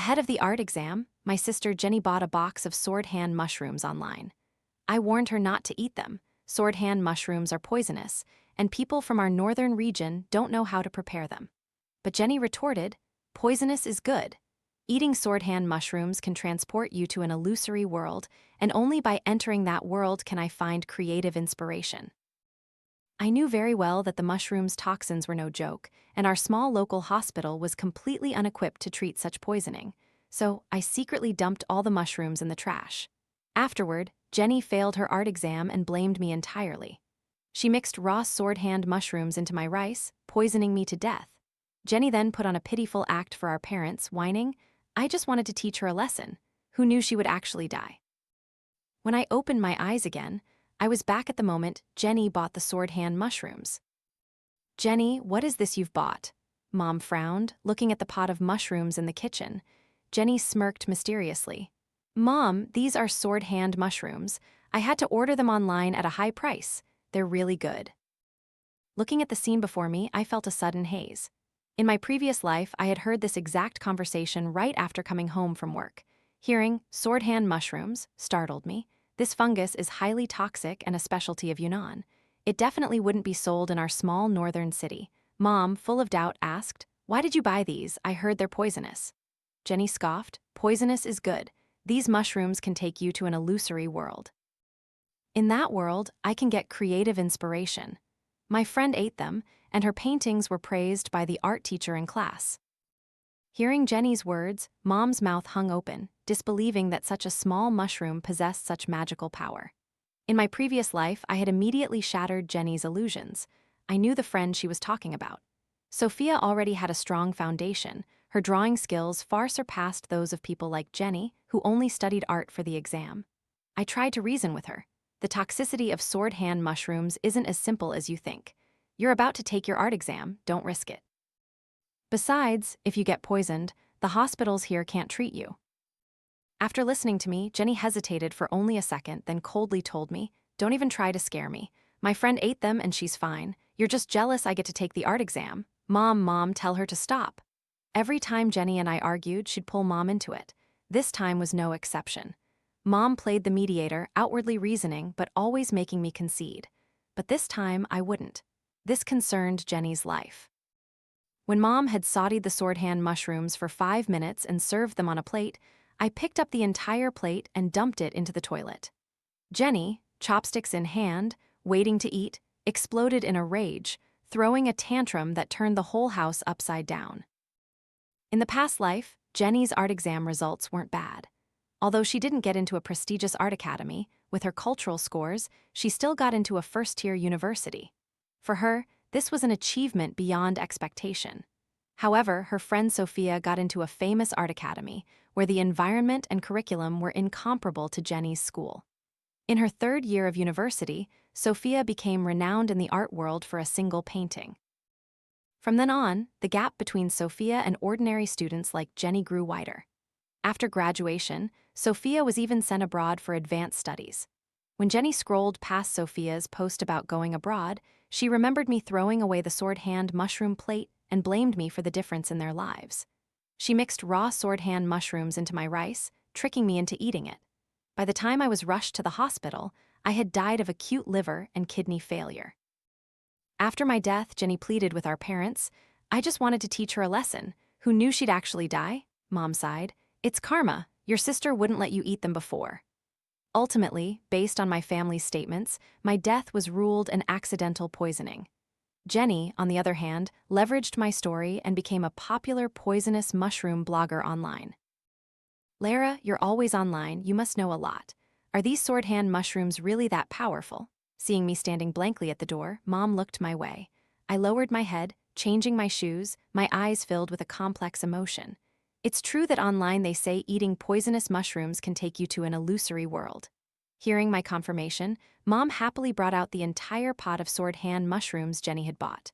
Ahead of the art exam, my sister Jenny bought a box of sword hand mushrooms online. I warned her not to eat them. Sword hand mushrooms are poisonous, and people from our northern region don't know how to prepare them. But Jenny retorted, "Poisonous is good. Eating sword hand mushrooms can transport you to an illusory world, and only by entering that world can I find creative inspiration." I knew very well that the mushrooms' toxins were no joke, and our small local hospital was completely unequipped to treat such poisoning, so I secretly dumped all the mushrooms in the trash. Afterward, Jenny failed her art exam and blamed me entirely. She mixed raw sword hand mushrooms into my rice, poisoning me to death. Jenny then put on a pitiful act for our parents, whining, "I just wanted to teach her a lesson. Who knew she would actually die?" When I opened my eyes again, I was back at the moment Jenny bought the sword hand mushrooms. "Jenny, what is this you've bought?" Mom frowned, looking at the pot of mushrooms in the kitchen. Jenny smirked mysteriously. "Mom, these are sword hand mushrooms. I had to order them online at a high price. They're really good." Looking at the scene before me, I felt a sudden haze. In my previous life, I had heard this exact conversation right after coming home from work. Hearing sword hand mushrooms startled me. This fungus is highly toxic and a specialty of Yunnan. It definitely wouldn't be sold in our small northern city. Mom, full of doubt, asked, "Why did you buy these? I heard they're poisonous." Jenny scoffed, "Poisonous is good. These mushrooms can take you to an illusory world. In that world, I can get creative inspiration." My friend ate them, and her paintings were praised by the art teacher in class. Hearing Jenny's words, Mom's mouth hung open, disbelieving that such a small mushroom possessed such magical power. In my previous life, I had immediately shattered Jenny's illusions. I knew the friend she was talking about. Sophia already had a strong foundation. Her drawing skills far surpassed those of people like Jenny, who only studied art for the exam. I tried to reason with her. The toxicity of sword hand mushrooms isn't as simple as you think. You're about to take your art exam, don't risk it. Besides, if you get poisoned, the hospitals here can't treat you. After listening to me, Jenny hesitated for only a second, then coldly told me, "Don't even try to scare me. My friend ate them and she's fine. You're just jealous I get to take the art exam. Mom, tell her to stop." Every time Jenny and I argued, she'd pull Mom into it. This time was no exception. Mom played the mediator, outwardly reasoning, but always making me concede. But this time, I wouldn't. This concerned Jenny's life. When Mom had sautéed the sword hand mushrooms for 5 minutes and served them on a plate, I picked up the entire plate and dumped it into the toilet. Jenny, chopsticks in hand, waiting to eat, exploded in a rage, throwing a tantrum that turned the whole house upside down. In the past life, Jenny's art exam results weren't bad. Although she didn't get into a prestigious art academy, with her cultural scores, she still got into a first-tier university. For her, this was an achievement beyond expectation. However, her friend Sophia got into a famous art academy, where the environment and curriculum were incomparable to Jenny's school. In her 3rd year of university, Sophia became renowned in the art world for a single painting. From then on, the gap between Sophia and ordinary students like Jenny grew wider. After graduation, Sophia was even sent abroad for advanced studies. When Jenny scrolled past Sophia's post about going abroad, she remembered me throwing away the sword hand mushroom plate and blamed me for the difference in their lives. She mixed raw sword hand mushrooms into my rice, tricking me into eating it. By the time I was rushed to the hospital, I had died of acute liver and kidney failure. After my death, Jenny pleaded with our parents, "I just wanted to teach her a lesson. Who knew she'd actually die?" Mom sighed. "It's karma. Your sister wouldn't let you eat them before." Ultimately, based on my family's statements, my death was ruled an accidental poisoning. Jenny, on the other hand, leveraged my story and became a popular poisonous mushroom blogger online. "Lara, you're always online, you must know a lot. Are these sword hand mushrooms really that powerful?" Seeing me standing blankly at the door, Mom looked my way. I lowered my head, changing my shoes, my eyes filled with a complex emotion. It's true that online they say eating poisonous mushrooms can take you to an illusory world. Hearing my confirmation, Mom happily brought out the entire pot of sword hand mushrooms Jenny had bought.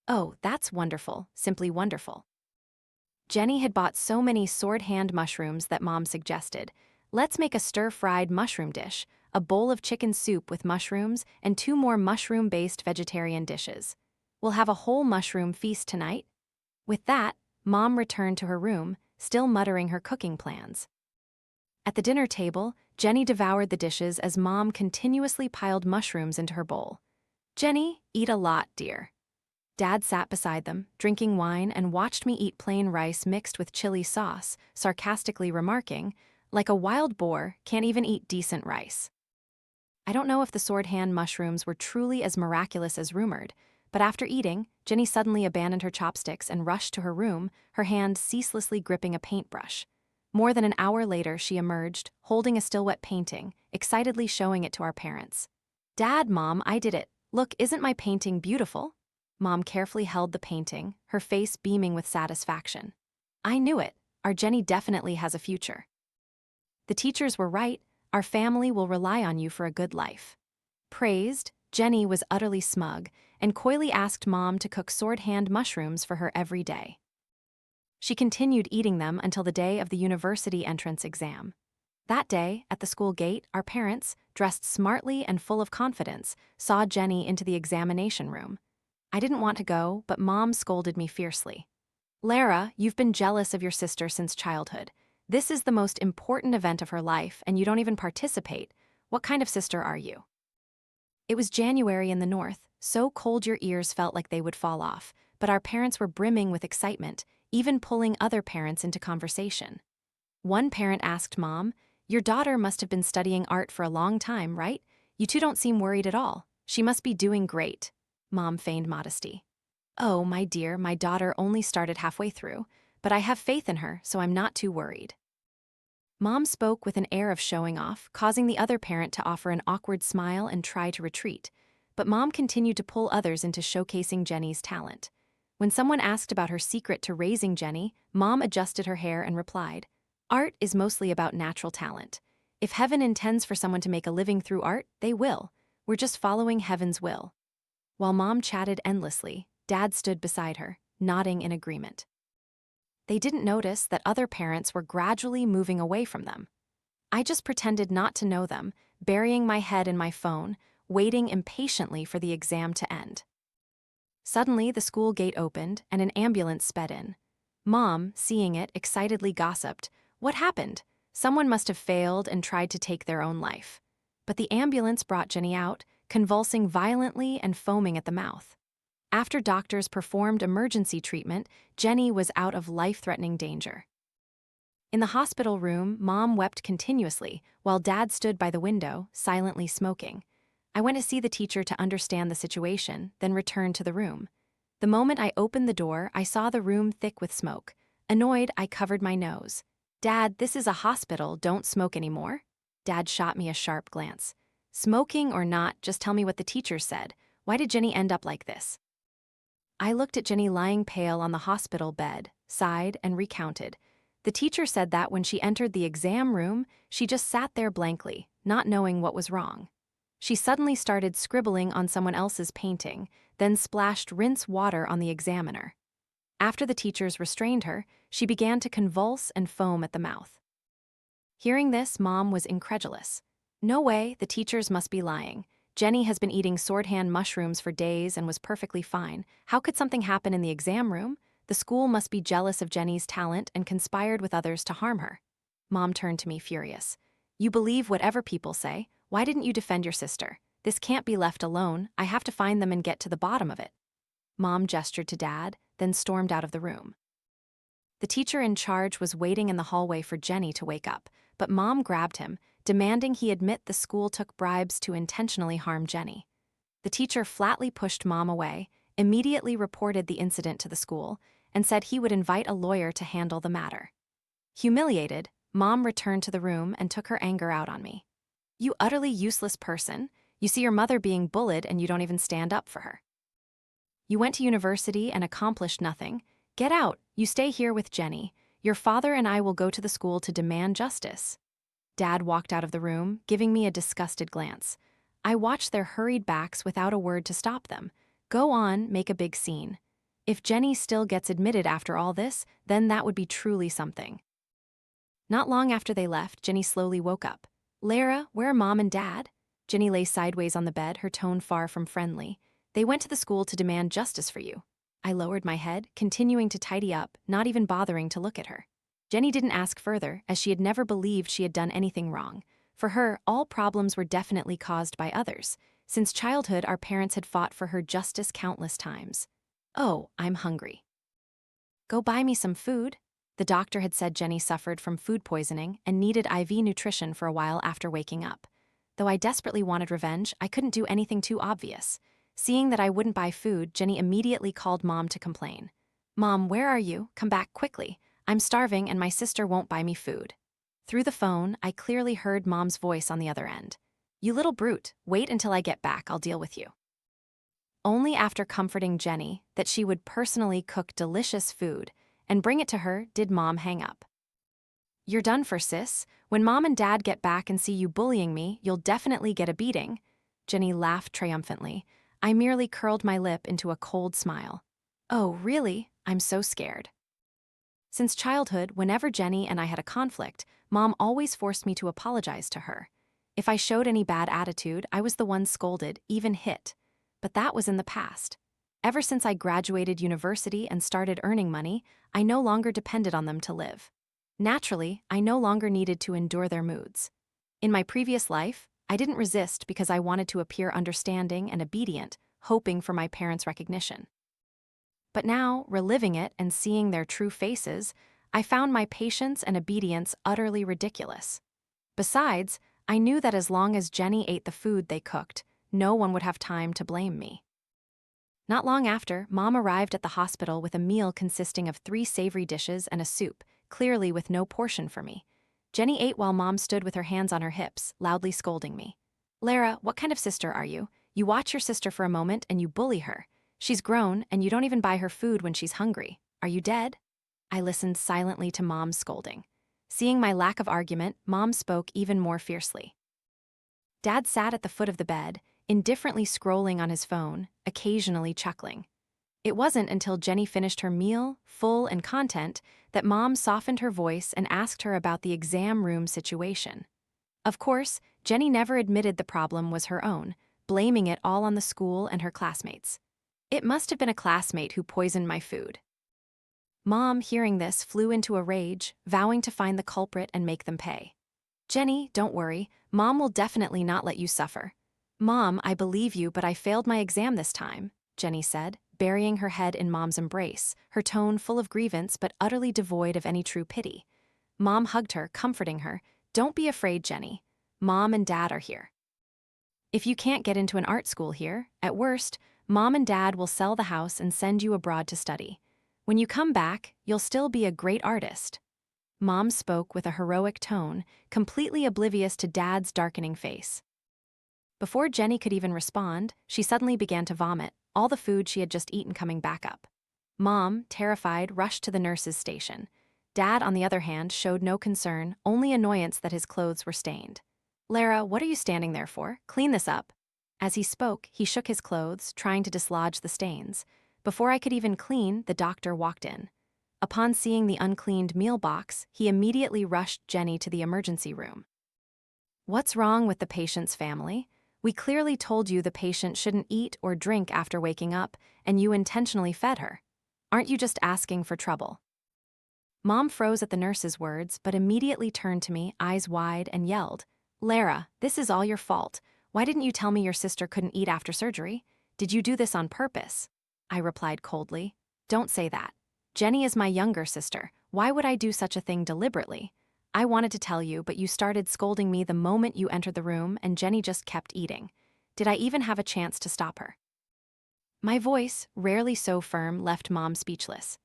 "Oh, that's wonderful, simply wonderful." Jenny had bought so many sword hand mushrooms that Mom suggested, "Let's make a stir-fried mushroom dish, a bowl of chicken soup with mushrooms, and 2 more mushroom-based vegetarian dishes. We'll have a whole mushroom feast tonight." With that, Mom returned to her room, still muttering her cooking plans. At the dinner table, Jenny devoured the dishes as Mom continuously piled mushrooms into her bowl. "Jenny, eat a lot, dear." Dad sat beside them, drinking wine, and watched me eat plain rice mixed with chili sauce, sarcastically remarking, "Like a wild boar, can't even eat decent rice." I don't know if the sword hand mushrooms were truly as miraculous as rumored, but after eating, Jenny suddenly abandoned her chopsticks and rushed to her room, her hand ceaselessly gripping a paintbrush. More than an hour later, she emerged, holding a still wet painting, excitedly showing it to our parents. "Dad, Mom, I did it. Look, isn't my painting beautiful?" Mom carefully held the painting, her face beaming with satisfaction. "I knew it. Our Jenny definitely has a future." The teachers were right. Our family will rely on you for a good life. Praised, Jenny was utterly smug and coyly asked Mom to cook sword hand mushrooms for her every day. She continued eating them until the day of the university entrance exam. That day, at the school gate, our parents, dressed smartly and full of confidence, saw Jenny into the examination room. I didn't want to go, but Mom scolded me fiercely. "Lara, you've been jealous of your sister since childhood. This is the most important event of her life, and you don't even participate. What kind of sister are you?" It was January in the north, so cold your ears felt like they would fall off, but our parents were brimming with excitement, even pulling other parents into conversation. One parent asked Mom, "Your daughter must have been studying art for a long time, right? You two don't seem worried at all. She must be doing great." Mom feigned modesty. "Oh, my dear, my daughter only started halfway through, but I have faith in her, so I'm not too worried." Mom spoke with an air of showing off, causing the other parent to offer an awkward smile and try to retreat. But Mom continued to pull others into showcasing Jenny's talent. When someone asked about her secret to raising Jenny, Mom adjusted her hair and replied, "Art is mostly about natural talent. If heaven intends for someone to make a living through art, they will. We're just following heaven's will." While Mom chatted endlessly, Dad stood beside her, nodding in agreement. They didn't notice that other parents were gradually moving away from them. I just pretended not to know them, burying my head in my phone, waiting impatiently for the exam to end. Suddenly, the school gate opened and an ambulance sped in. Mom, seeing it, excitedly gossiped, "What happened? Someone must have failed and tried to take their own life." But the ambulance brought Jenny out, convulsing violently and foaming at the mouth. After doctors performed emergency treatment, Jenny was out of life-threatening danger. In the hospital room, Mom wept continuously, while Dad stood by the window, silently smoking. I went to see the teacher to understand the situation, then returned to the room. The moment I opened the door, I saw the room thick with smoke. Annoyed, I covered my nose. "Dad, this is a hospital, don't smoke anymore?" Dad shot me a sharp glance. "Smoking or not, just tell me what the teacher said. Why did Jenny end up like this?" I looked at Jenny lying pale on the hospital bed, sighed, and recounted. The teacher said that when she entered the exam room, she just sat there blankly, not knowing what was wrong. She suddenly started scribbling on someone else's painting, then splashed rinse water on the examiner. After the teachers restrained her, she began to convulse and foam at the mouth. Hearing this, Mom was incredulous. "No way, the teachers must be lying. Jenny has been eating sword hand mushrooms for days and was perfectly fine. How could something happen in the exam room? The school must be jealous of Jenny's talent and conspired with others to harm her." Mom turned to me furious. "You believe whatever people say. Why didn't you defend your sister? This can't be left alone. I have to find them and get to the bottom of it." Mom gestured to Dad, then stormed out of the room. The teacher in charge was waiting in the hallway for Jenny to wake up, but Mom grabbed him, demanding he admit the school took bribes to intentionally harm Jenny. The teacher flatly pushed Mom away, immediately reported the incident to the school, and said he would invite a lawyer to handle the matter. Humiliated, Mom returned to the room and took her anger out on me. "You utterly useless person. You see your mother being bullied and you don't even stand up for her. You went to university and accomplished nothing. Get out. You stay here with Jenny. Your father and I will go to the school to demand justice." Dad walked out of the room, giving me a disgusted glance. I watched their hurried backs without a word to stop them. Go on, make a big scene. If Jenny still gets admitted after all this, then that would be truly something. Not long after they left, Jenny slowly woke up. "Lara, where are Mom and Dad?" Jenny lay sideways on the bed, her tone far from friendly. "They went to the school to demand justice for you." I lowered my head, continuing to tidy up, not even bothering to look at her. Jenny didn't ask further, as she had never believed she had done anything wrong. For her, all problems were definitely caused by others. Since childhood, our parents had fought for her justice countless times. "Oh, I'm hungry. Go buy me some food." The doctor had said Jenny suffered from food poisoning and needed IV nutrition for a while after waking up. Though I desperately wanted revenge, I couldn't do anything too obvious. Seeing that I wouldn't buy food, Jenny immediately called Mom to complain. "Mom, where are you? Come back quickly. I'm starving and my sister won't buy me food." Through the phone, I clearly heard Mom's voice on the other end. "You little brute, wait until I get back, I'll deal with you." Only after comforting Jenny that she would personally cook delicious food and bring it to her did Mom hang up. "You're done for, sis. When Mom and Dad get back and see you bullying me, you'll definitely get a beating." Jenny laughed triumphantly. I merely curled my lip into a cold smile. "Oh, really? I'm so scared." Since childhood, whenever Jenny and I had a conflict, Mom always forced me to apologize to her. If I showed any bad attitude, I was the one scolded, even hit. But that was in the past. Ever since I graduated university and started earning money, I no longer depended on them to live. Naturally, I no longer needed to endure their moods. In my previous life, I didn't resist because I wanted to appear understanding and obedient, hoping for my parents' recognition. But now, reliving it and seeing their true faces, I found my patience and obedience utterly ridiculous. Besides, I knew that as long as Jenny ate the food they cooked, no one would have time to blame me. Not long after, Mom arrived at the hospital with a meal consisting of 3 savory dishes and a soup, clearly with no portion for me. Jenny ate while Mom stood with her hands on her hips, loudly scolding me. "Lara, what kind of sister are you? You watch your sister for a moment and you bully her. She's grown and you don't even buy her food when she's hungry. Are you dead?" I listened silently to Mom's scolding. Seeing my lack of argument, Mom spoke even more fiercely. Dad sat at the foot of the bed, indifferently scrolling on his phone, occasionally chuckling. It wasn't until Jenny finished her meal, full and content, that Mom softened her voice and asked her about the exam room situation. Of course, Jenny never admitted the problem was her own, blaming it all on the school and her classmates. "It must have been a classmate who poisoned my food." Mom, hearing this, flew into a rage, vowing to find the culprit and make them pay. "Jenny, don't worry. Mom will definitely not let you suffer." "Mom, I believe you, but I failed my exam this time," Jenny said, burying her head in Mom's embrace, her tone full of grievance but utterly devoid of any true pity. Mom hugged her, comforting her. "Don't be afraid, Jenny. Mom and Dad are here. If you can't get into an art school here, at worst, Mom and Dad will sell the house and send you abroad to study. When you come back, you'll still be a great artist." Mom spoke with a heroic tone, completely oblivious to Dad's darkening face. Before Jenny could even respond, she suddenly began to vomit, all the food she had just eaten coming back up. Mom, terrified, rushed to the nurse's station. Dad, on the other hand, showed no concern, only annoyance that his clothes were stained. "Lara, what are you standing there for? Clean this up." As he spoke, he shook his clothes, trying to dislodge the stains. Before I could even clean, the doctor walked in. Upon seeing the uncleaned meal box, he immediately rushed Jenny to the emergency room. "What's wrong with the patient's family? We clearly told you the patient shouldn't eat or drink after waking up, and you intentionally fed her. Aren't you just asking for trouble?" Mom froze at the nurse's words, but immediately turned to me, eyes wide, and yelled, "Lara, this is all your fault. Why didn't you tell me your sister couldn't eat after surgery? Did you do this on purpose?" I replied coldly, "Don't say that. Jenny is my younger sister. Why would I do such a thing deliberately? I wanted to tell you, but you started scolding me the moment you entered the room, and Jenny just kept eating. Did I even have a chance to stop her?" My voice, rarely so firm, left Mom speechless.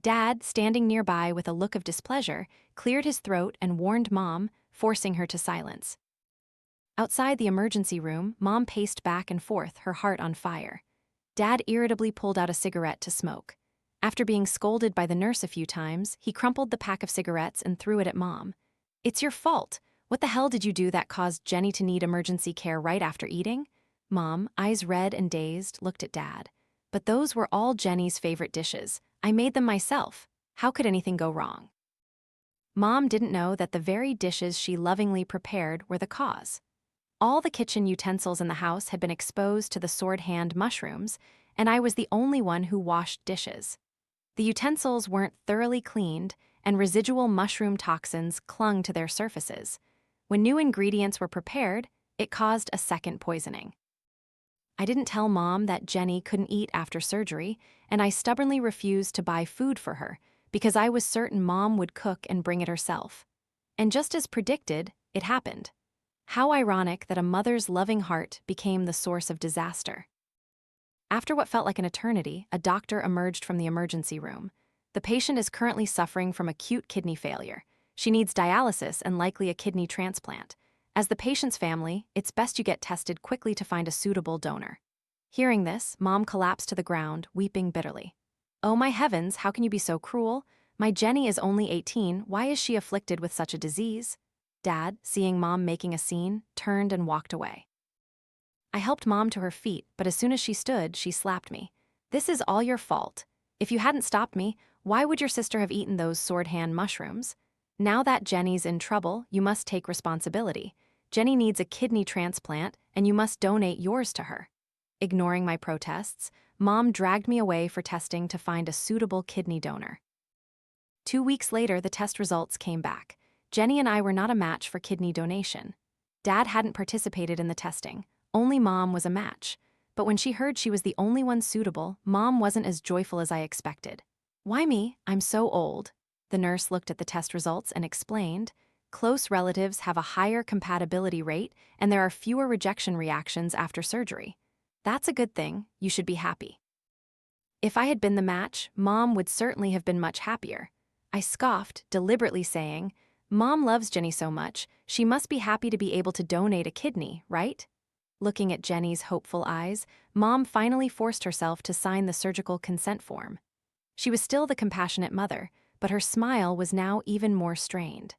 Dad, standing nearby with a look of displeasure, cleared his throat and warned Mom, forcing her to silence. Outside the emergency room, Mom paced back and forth, her heart on fire. Dad irritably pulled out a cigarette to smoke. After being scolded by the nurse a few times, he crumpled the pack of cigarettes and threw it at Mom. "It's your fault. What the hell did you do that caused Jenny to need emergency care right after eating?" Mom, eyes red and dazed, looked at Dad. "But those were all Jenny's favorite dishes. I made them myself. How could anything go wrong?" Mom didn't know that the very dishes she lovingly prepared were the cause. All the kitchen utensils in the house had been exposed to the sword-hand mushrooms, and I was the only one who washed dishes. The utensils weren't thoroughly cleaned, and residual mushroom toxins clung to their surfaces. When new ingredients were prepared, it caused a second poisoning. I didn't tell Mom that Jenny couldn't eat after surgery, and I stubbornly refused to buy food for her because I was certain Mom would cook and bring it herself. And just as predicted, it happened. How ironic that a mother's loving heart became the source of disaster. After what felt like an eternity, a doctor emerged from the emergency room. The patient is currently suffering from acute kidney failure. She needs dialysis and likely a kidney transplant. As the patient's family, it's best you get tested quickly to find a suitable donor. Hearing this, Mom collapsed to the ground, weeping bitterly. Oh my heavens, how can you be so cruel? My Jenny is only 18, why is she afflicted with such a disease? Dad, seeing Mom making a scene, turned and walked away. I helped Mom to her feet, but as soon as she stood, she slapped me. This is all your fault. If you hadn't stopped me, why would your sister have eaten those sword hand mushrooms? Now that Jenny's in trouble, you must take responsibility. Jenny needs a kidney transplant, and you must donate yours to her. Ignoring my protests, Mom dragged me away for testing to find a suitable kidney donor. 2 weeks later, the test results came back. Jenny and I were not a match for kidney donation. Dad hadn't participated in the testing. Only Mom was a match. But when she heard she was the only one suitable, Mom wasn't as joyful as I expected. Why me? I'm so old. The nurse looked at the test results and explained, close relatives have a higher compatibility rate and there are fewer rejection reactions after surgery. That's a good thing, you should be happy. If I had been the match, Mom would certainly have been much happier. I scoffed, deliberately saying, Mom loves Jenny so much, she must be happy to be able to donate a kidney, right? Looking at Jenny's hopeful eyes, Mom finally forced herself to sign the surgical consent form. She was still the compassionate mother, but her smile was now even more strained.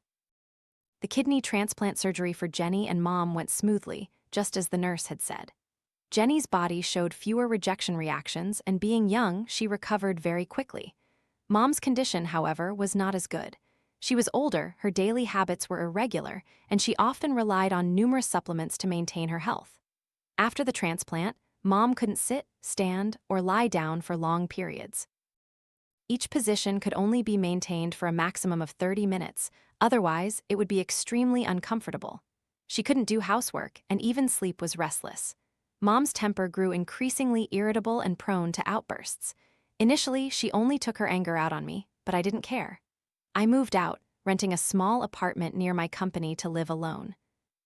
The kidney transplant surgery for Jenny and Mom went smoothly, just as the nurse had said. Jenny's body showed fewer rejection reactions, and being young, she recovered very quickly. Mom's condition, however, was not as good. She was older, her daily habits were irregular, and she often relied on numerous supplements to maintain her health. After the transplant, Mom couldn't sit, stand, or lie down for long periods. Each position could only be maintained for a maximum of 30 minutes, otherwise it would be extremely uncomfortable. She couldn't do housework, and even sleep was restless. Mom's temper grew increasingly irritable and prone to outbursts. Initially, she only took her anger out on me, but I didn't care. I moved out, renting a small apartment near my company to live alone.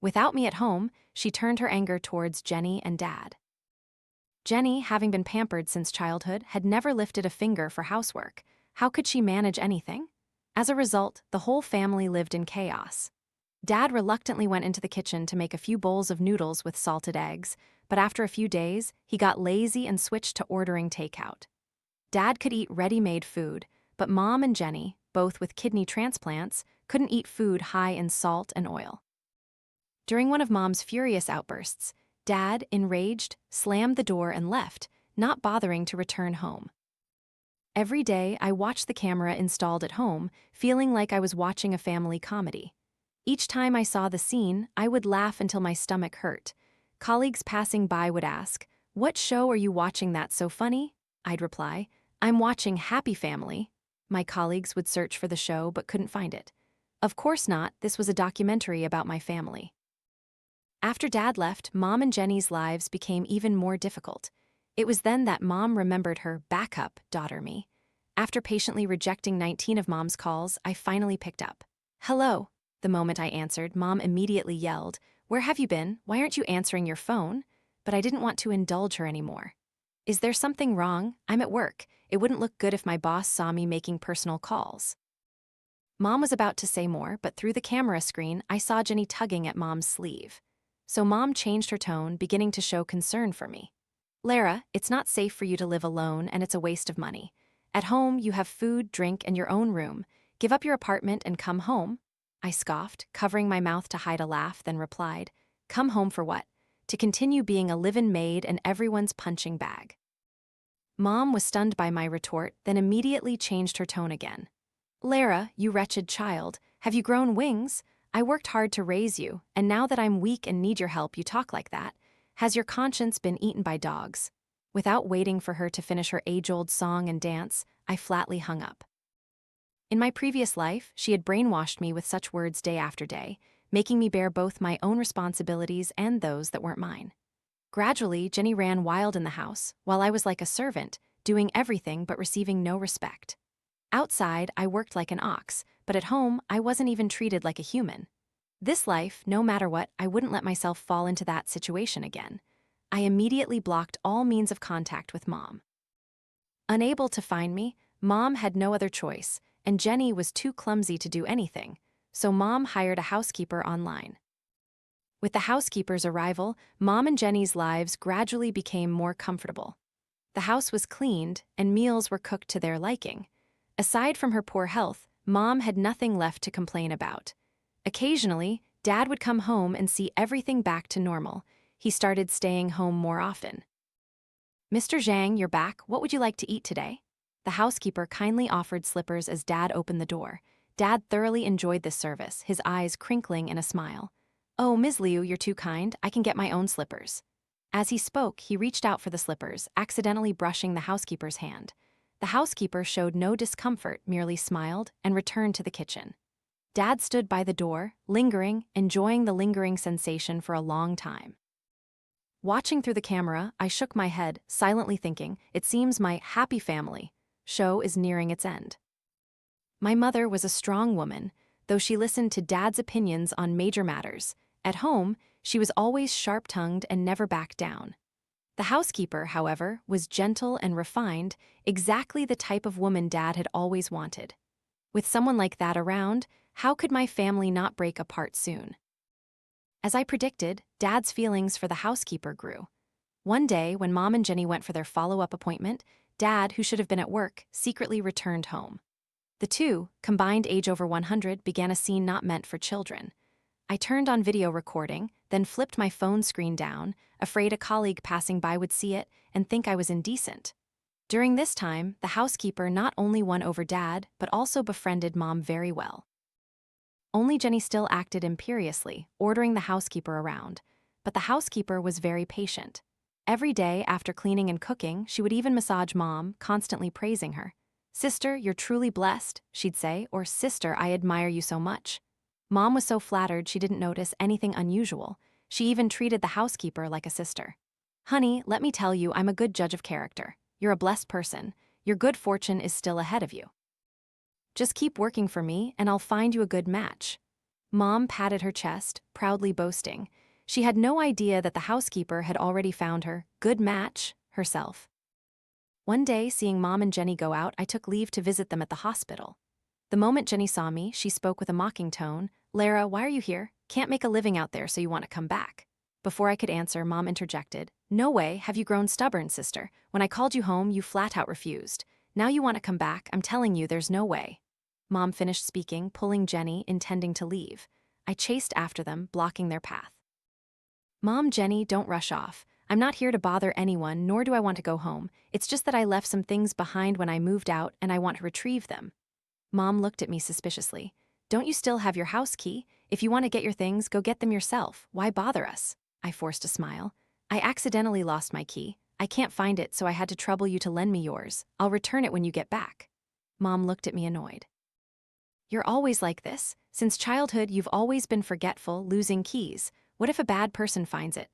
Without me at home, she turned her anger towards Jenny and Dad. Jenny, having been pampered since childhood, had never lifted a finger for housework. How could she manage anything? As a result, the whole family lived in chaos. Dad reluctantly went into the kitchen to make a few bowls of noodles with salted eggs, but after a few days, he got lazy and switched to ordering takeout. Dad could eat ready-made food, but Mom and Jenny, both with kidney transplants, couldn't eat food high in salt and oil. During one of Mom's furious outbursts, Dad, enraged, slammed the door and left, not bothering to return home. Every day, I watched the camera installed at home, feeling like I was watching a family comedy. Each time I saw the scene, I would laugh until my stomach hurt. Colleagues passing by would ask, "What show are you watching that's so funny?" I'd reply, "I'm watching Happy Family." My colleagues would search for the show but couldn't find it. Of course not, this was a documentary about my family. After Dad left, Mom and Jenny's lives became even more difficult. It was then that Mom remembered her backup daughter me. After patiently rejecting 19 of Mom's calls, I finally picked up. "Hello." The moment I answered, Mom immediately yelled, "Where have you been? Why aren't you answering your phone?" But I didn't want to indulge her anymore. "Is there something wrong? I'm at work. It wouldn't look good if my boss saw me making personal calls." Mom was about to say more, but through the camera screen, I saw Jenny tugging at Mom's sleeve. So Mom changed her tone, beginning to show concern for me. "Lara, it's not safe for you to live alone, and it's a waste of money. At home, you have food, drink, and your own room. Give up your apartment and come home." I scoffed, covering my mouth to hide a laugh, then replied, "Come home for what? To continue being a live-in maid and everyone's punching bag." Mom was stunned by my retort, then immediately changed her tone again. "Lara, you wretched child, have you grown wings? I worked hard to raise you, and now that I'm weak and need your help, you talk like that. Has your conscience been eaten by dogs?" Without waiting for her to finish her age-old song and dance, I flatly hung up. In my previous life, she had brainwashed me with such words day after day, making me bear both my own responsibilities and those that weren't mine. Gradually, Jenny ran wild in the house, while I was like a servant, doing everything but receiving no respect. Outside, I worked like an ox, but at home, I wasn't even treated like a human. This life, no matter what, I wouldn't let myself fall into that situation again. I immediately blocked all means of contact with Mom. Unable to find me, Mom had no other choice, and Jenny was too clumsy to do anything, so Mom hired a housekeeper online. With the housekeeper's arrival, Mom and Jenny's lives gradually became more comfortable. The house was cleaned, and meals were cooked to their liking. Aside from her poor health, Mom had nothing left to complain about. Occasionally, Dad would come home and see everything back to normal. He started staying home more often. "Mr. Zhang, you're back. What would you like to eat today?" The housekeeper kindly offered slippers as Dad opened the door. Dad thoroughly enjoyed this service, his eyes crinkling in a smile. "Oh, Ms. Liu, you're too kind. I can get my own slippers." As he spoke, he reached out for the slippers, accidentally brushing the housekeeper's hand. The housekeeper showed no discomfort, merely smiled, and returned to the kitchen. Dad stood by the door, lingering, enjoying the lingering sensation for a long time. Watching through the camera, I shook my head, silently thinking, it seems my happy family show is nearing its end. My mother was a strong woman, though she listened to Dad's opinions on major matters. At home, she was always sharp-tongued and never backed down. The housekeeper, however, was gentle and refined, exactly the type of woman Dad had always wanted. With someone like that around, how could my family not break apart soon? As I predicted, Dad's feelings for the housekeeper grew. One day, when Mom and Jenny went for their follow-up appointment, Dad, who should have been at work, secretly returned home. The two, combined age over 100, began a scene not meant for children. I turned on video recording, then flipped my phone screen down, afraid a colleague passing by would see it and think I was indecent. During this time, the housekeeper not only won over Dad, but also befriended Mom very well. Only Jenny still acted imperiously, ordering the housekeeper around. But the housekeeper was very patient. Every day, after cleaning and cooking, she would even massage Mom, constantly praising her. "Sister, you're truly blessed," she'd say, or "Sister, I admire you so much." Mom was so flattered she didn't notice anything unusual. She even treated the housekeeper like a sister. "Honey, let me tell you, I'm a good judge of character. You're a blessed person. Your good fortune is still ahead of you. Just keep working for me, and I'll find you a good match." Mom patted her chest, proudly boasting. She had no idea that the housekeeper had already found her good match herself. One day, seeing Mom and Jenny go out, I took leave to visit them at the hospital. The moment Jenny saw me, she spoke with a mocking tone. "Lara, why are you here? Can't make a living out there, so you want to come back." Before I could answer, Mom interjected. "No way, have you grown stubborn, sister? When I called you home, you flat out refused. Now you want to come back, I'm telling you there's no way." Mom finished speaking, pulling Jenny, intending to leave. I chased after them, blocking their path. "Mom, Jenny, don't rush off. I'm not here to bother anyone, nor do I want to go home. It's just that I left some things behind when I moved out, and I want to retrieve them." Mom looked at me suspiciously. "Don't you still have your house key? If you want to get your things, go get them yourself. Why bother us?" I forced a smile. "I accidentally lost my key. I can't find it, so I had to trouble you to lend me yours. I'll return it when you get back." Mom looked at me annoyed. "You're always like this. Since childhood, you've always been forgetful, losing keys. What if a bad person finds it?"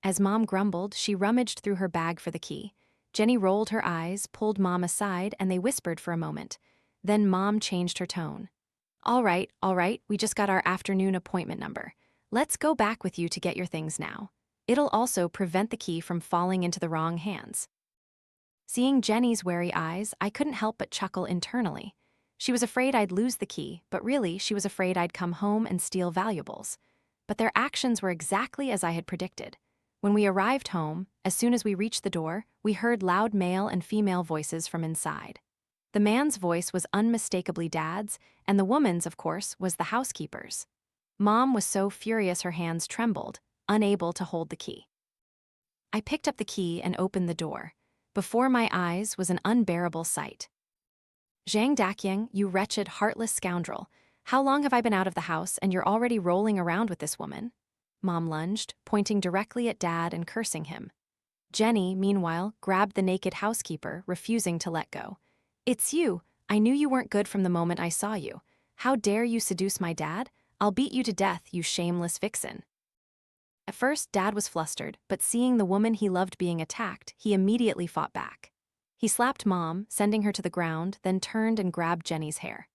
As Mom grumbled, she rummaged through her bag for the key. Jenny rolled her eyes, pulled Mom aside, and they whispered for a moment. Then Mom changed her tone. All right, we just got our afternoon appointment number. Let's go back with you to get your things now. It'll also prevent the key from falling into the wrong hands." Seeing Jenny's wary eyes, I couldn't help but chuckle internally. She was afraid I'd lose the key, but really she was afraid I'd come home and steal valuables. But their actions were exactly as I had predicted. When we arrived home, as soon as we reached the door, we heard loud male and female voices from inside. The man's voice was unmistakably Dad's, and the woman's, of course, was the housekeeper's. Mom was so furious her hands trembled, unable to hold the key. I picked up the key and opened the door. Before my eyes was an unbearable sight. "Zhang Dakyang, you wretched, heartless scoundrel. How long have I been out of the house and you're already rolling around with this woman?" Mom lunged, pointing directly at Dad and cursing him. Jenny, meanwhile, grabbed the naked housekeeper, refusing to let go. "It's you. I knew you weren't good from the moment I saw you. How dare you seduce my dad? I'll beat you to death, you shameless vixen." At first, Dad was flustered, but seeing the woman he loved being attacked, he immediately fought back. He slapped Mom, sending her to the ground, then turned and grabbed Jenny's hair.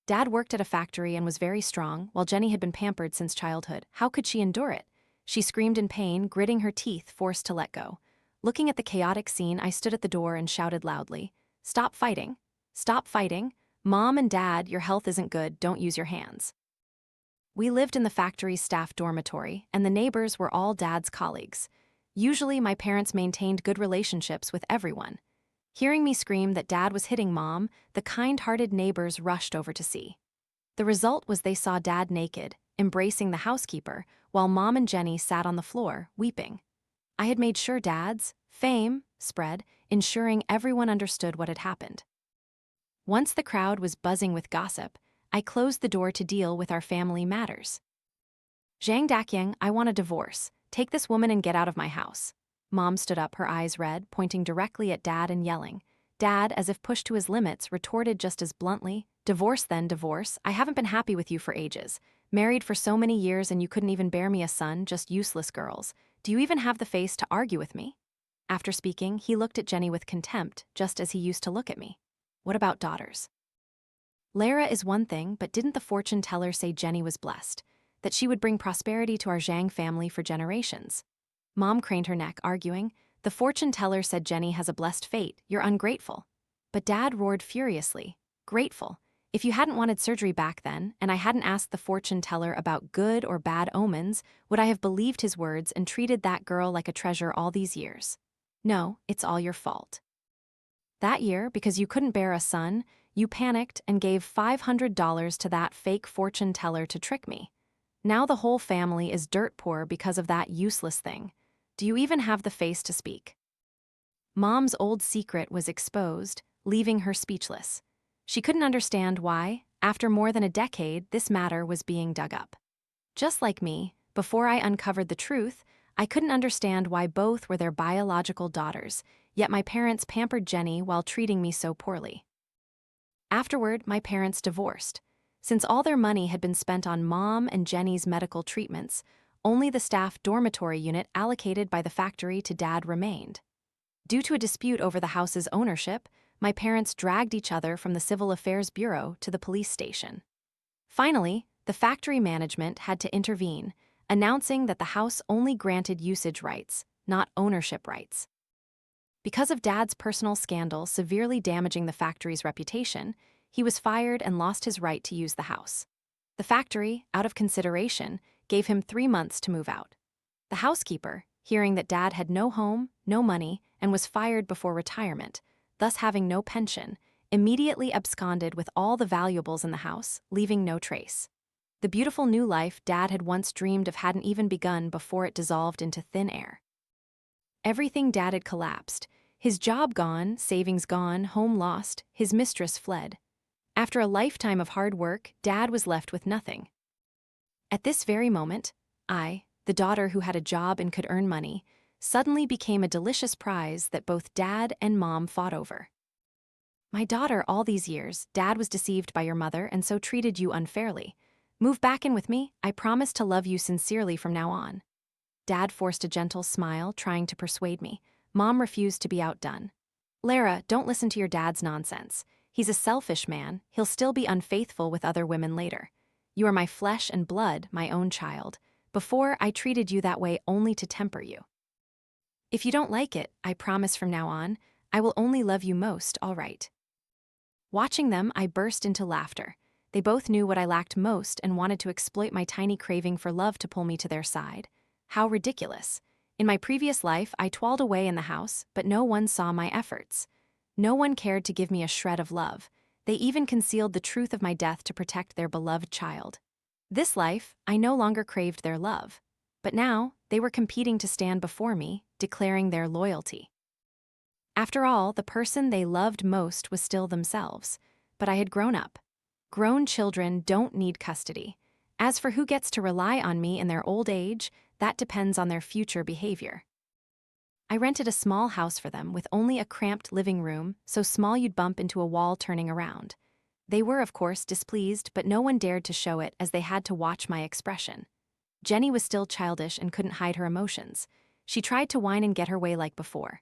Dad worked at a factory and was very strong, while Jenny had been pampered since childhood. How could she endure it? She screamed in pain, gritting her teeth, forced to let go. Looking at the chaotic scene, I stood at the door and shouted loudly, "Stop fighting! Stop fighting! Mom and Dad, your health isn't good, don't use your hands." We lived in the factory's staff dormitory, and the neighbors were all Dad's colleagues. Usually, my parents maintained good relationships with everyone. Hearing me scream that Dad was hitting Mom, the kind-hearted neighbors rushed over to see. The result was they saw Dad naked, embracing the housekeeper, while Mom and Jenny sat on the floor, weeping. I had made sure Dad's fame spread, ensuring everyone understood what had happened. Once the crowd was buzzing with gossip, I closed the door to deal with our family matters. "Zhang Dakyang, I want a divorce. Take this woman and get out of my house." Mom stood up, her eyes red, pointing directly at Dad and yelling. Dad, as if pushed to his limits, retorted just as bluntly, "Divorce then, divorce. I haven't been happy with you for ages. Married for so many years and you couldn't even bear me a son, just useless girls. Do you even have the face to argue with me?" After speaking, he looked at Jenny with contempt, just as he used to look at me. "What about daughters? Lara is one thing, but didn't the fortune teller say Jenny was blessed? That she would bring prosperity to our Zhang family for generations?" Mom craned her neck, arguing, "The fortune teller said Jenny has a blessed fate, you're ungrateful." But Dad roared furiously, "Grateful? If you hadn't wanted surgery back then, and I hadn't asked the fortune teller about good or bad omens, would I have believed his words and treated that girl like a treasure all these years? No, it's all your fault. That year, because you couldn't bear a son, you panicked and gave $500 to that fake fortune teller to trick me. Now the whole family is dirt poor because of that useless thing. Do you even have the face to speak?" Mom's old secret was exposed, leaving her speechless. She couldn't understand why, after more than a decade, this matter was being dug up. Just like me, before I uncovered the truth, I couldn't understand why both were their biological daughters, yet my parents pampered Jenny while treating me so poorly. Afterward, my parents divorced. Since all their money had been spent on Mom and Jenny's medical treatments, only the staff dormitory unit allocated by the factory to Dad remained. Due to a dispute over the house's ownership, my parents dragged each other from the Civil Affairs Bureau to the police station. Finally, the factory management had to intervene, announcing that the house only granted usage rights, not ownership rights. Because of Dad's personal scandal severely damaging the factory's reputation, he was fired and lost his right to use the house. The factory, out of consideration, gave him 3 months to move out. The housekeeper, hearing that Dad had no home, no money, and was fired before retirement, thus having no pension, immediately absconded with all the valuables in the house, leaving no trace. The beautiful new life Dad had once dreamed of hadn't even begun before it dissolved into thin air. Everything Dad had collapsed. His job gone, savings gone, home lost, his mistress fled. After a lifetime of hard work, Dad was left with nothing. At this very moment, I, the daughter who had a job and could earn money, suddenly became a delicious prize that both Dad and Mom fought over. "My daughter, all these years, Dad was deceived by your mother and so treated you unfairly. Move back in with me, I promise to love you sincerely from now on." Dad forced a gentle smile, trying to persuade me. Mom refused to be outdone. "Lara, don't listen to your dad's nonsense. He's a selfish man, he'll still be unfaithful with other women later. You are my flesh and blood, my own child. Before, I treated you that way only to temper you. If you don't like it, I promise from now on, I will only love you most, all right." Watching them, I burst into laughter. They both knew what I lacked most and wanted to exploit my tiny craving for love to pull me to their side. How ridiculous. In my previous life, I toiled away in the house, but no one saw my efforts. No one cared to give me a shred of love. They even concealed the truth of my death to protect their beloved child. This life, I no longer craved their love. But now, they were competing to stand before me, declaring their loyalty. After all, the person they loved most was still themselves. But I had grown up. Grown children don't need custody. As for who gets to rely on me in their old age, that depends on their future behavior. I rented a small house for them with only a cramped living room, so small you'd bump into a wall turning around. They were, of course, displeased, but no one dared to show it as they had to watch my expression. Jenny was still childish and couldn't hide her emotions. She tried to whine and get her way like before.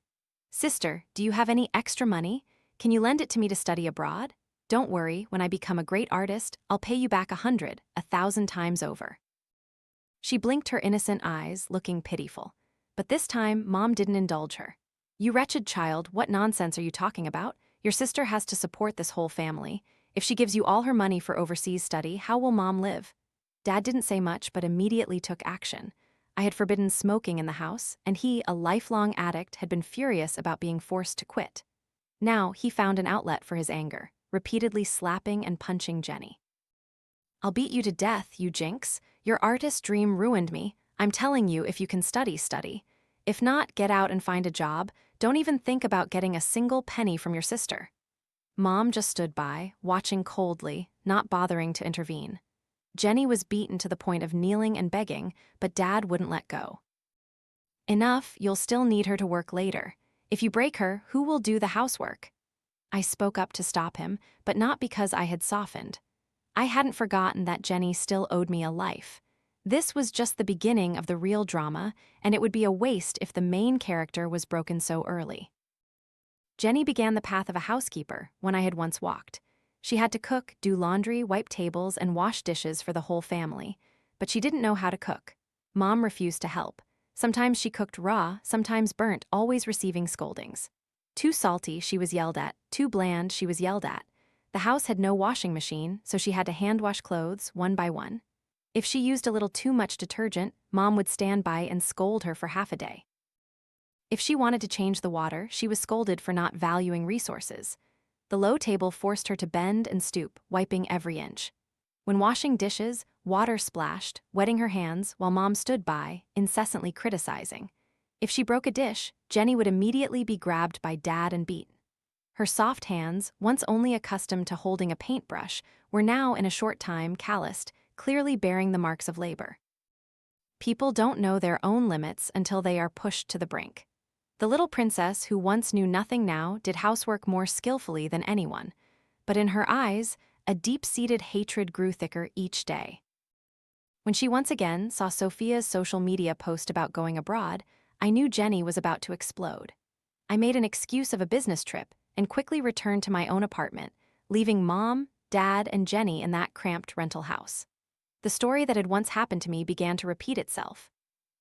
"Sister, do you have any extra money? Can you lend it to me to study abroad? Don't worry, when I become a great artist, I'll pay you back 100, 1,000 times over." She blinked her innocent eyes, looking pitiful. But this time, Mom didn't indulge her. "You wretched child, what nonsense are you talking about? Your sister has to support this whole family. If she gives you all her money for overseas study, how will Mom live?" Dad didn't say much but immediately took action. I had forbidden smoking in the house, and he, a lifelong addict, had been furious about being forced to quit. Now he found an outlet for his anger, repeatedly slapping and punching Jenny. "I'll beat you to death, you jinx. Your artist dream ruined me. I'm telling you, if you can study, study. If not, get out and find a job. Don't even think about getting a single penny from your sister." Mom just stood by, watching coldly, not bothering to intervene. Jenny was beaten to the point of kneeling and begging, but Dad wouldn't let go. "Enough, you'll still need her to work later. If you break her, who will do the housework?" I spoke up to stop him, but not because I had softened. I hadn't forgotten that Jenny still owed me a life. This was just the beginning of the real drama, and it would be a waste if the main character was broken so early. Jenny began the path of a housekeeper when I had once walked. She had to cook, do laundry, wipe tables, and wash dishes for the whole family. But she didn't know how to cook. Mom refused to help. Sometimes she cooked raw, sometimes burnt, always receiving scoldings. Too salty, she was yelled at. Too bland, she was yelled at. The house had no washing machine, so she had to hand-wash clothes one by one. If she used a little too much detergent, Mom would stand by and scold her for half a day. If she wanted to change the water, she was scolded for not valuing resources. The low table forced her to bend and stoop, wiping every inch. When washing dishes, water splashed, wetting her hands while Mom stood by, incessantly criticizing. If she broke a dish, Jenny would immediately be grabbed by Dad and beaten. Her soft hands, once only accustomed to holding a paintbrush, were now in a short time calloused, clearly bearing the marks of labor. People don't know their own limits until they are pushed to the brink. The little princess, who once knew nothing now, did housework more skillfully than anyone. But in her eyes, a deep-seated hatred grew thicker each day. When she once again saw Sophia's social media post about going abroad, I knew Jenny was about to explode. I made an excuse of a business trip and quickly returned to my own apartment, leaving Mom, Dad, and Jenny in that cramped rental house. The story that had once happened to me began to repeat itself.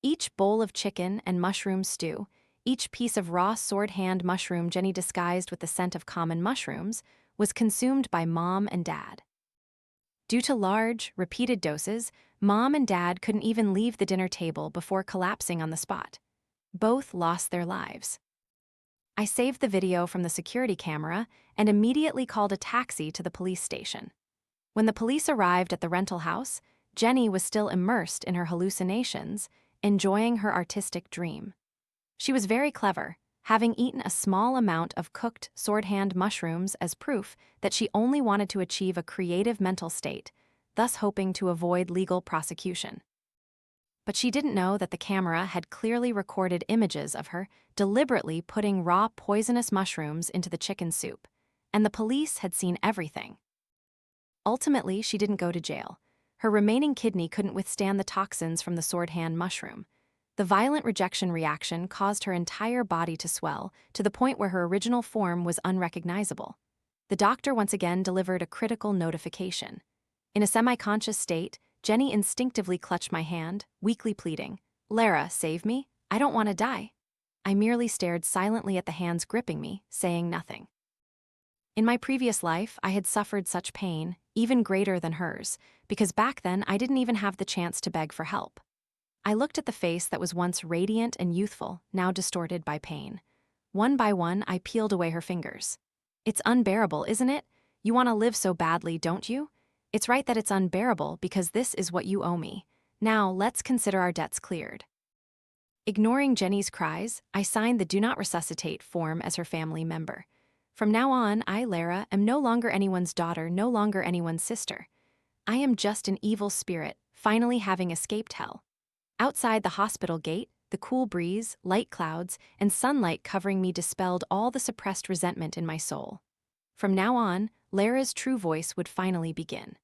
Each bowl of chicken and mushroom stew, each piece of raw sword-hand mushroom Jenny disguised with the scent of common mushrooms, was consumed by Mom and Dad. Due to large, repeated doses, Mom and Dad couldn't even leave the dinner table before collapsing on the spot. Both lost their lives. I saved the video from the security camera and immediately called a taxi to the police station. When the police arrived at the rental house, Jenny was still immersed in her hallucinations, enjoying her artistic dream. She was very clever, having eaten a small amount of cooked sword-hand mushrooms as proof that she only wanted to achieve a creative mental state, thus hoping to avoid legal prosecution. But she didn't know that the camera had clearly recorded images of her deliberately putting raw poisonous mushrooms into the chicken soup, and the police had seen everything. Ultimately, she didn't go to jail. Her remaining kidney couldn't withstand the toxins from the sword-hand mushroom. The violent rejection reaction caused her entire body to swell to the point where her original form was unrecognizable. The doctor once again delivered a critical notification. In a semi-conscious state, Jenny instinctively clutched my hand, weakly pleading, "Lara, save me. I don't want to die." I merely stared silently at the hands gripping me, saying nothing. In my previous life, I had suffered such pain, even greater than hers, because back then I didn't even have the chance to beg for help. I looked at the face that was once radiant and youthful, now distorted by pain. One by one, I peeled away her fingers. "It's unbearable, isn't it? You want to live so badly, don't you? It's right that it's unbearable because this is what you owe me. Now, let's consider our debts cleared." Ignoring Jenny's cries, I signed the Do Not Resuscitate form as her family member. From now on, I, Lara, am no longer anyone's daughter, no longer anyone's sister. I am just an evil spirit, finally having escaped hell. Outside the hospital gate, The cool breeze, light clouds, and sunlight covering me dispelled all the suppressed resentment in my soul. From now on, Lara's true voice would finally begin.